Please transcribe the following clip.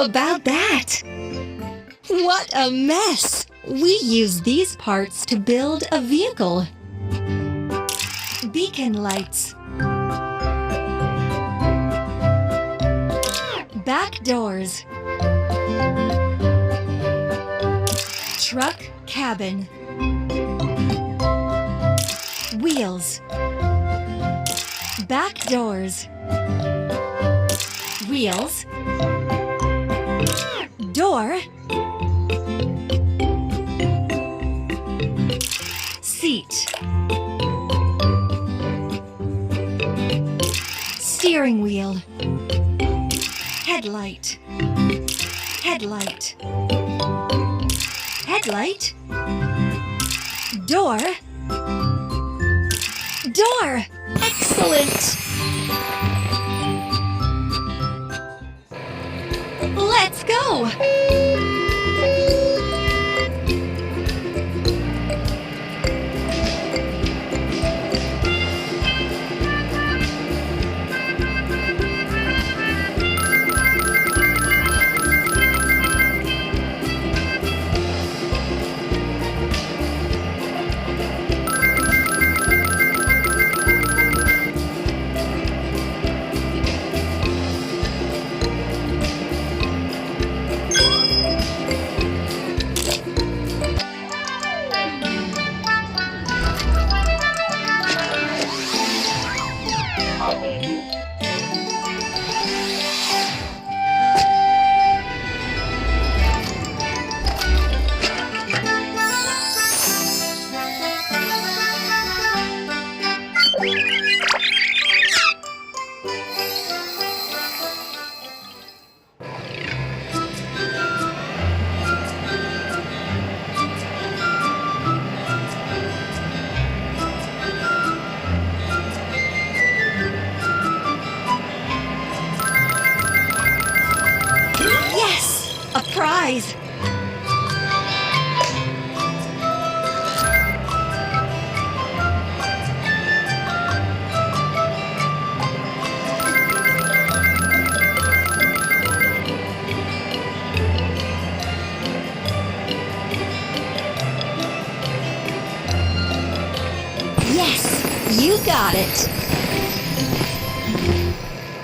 about that? What a mess! We use these parts to build a vehicle. Beacon lights. Back doors. Truck cabin. Wheels. Back doors. Wheels. Door. Seat. Steering wheel. Headlight. Headlight. Headlight. Door. Door. Excellent. Let's go. A prize! Yes, you got it!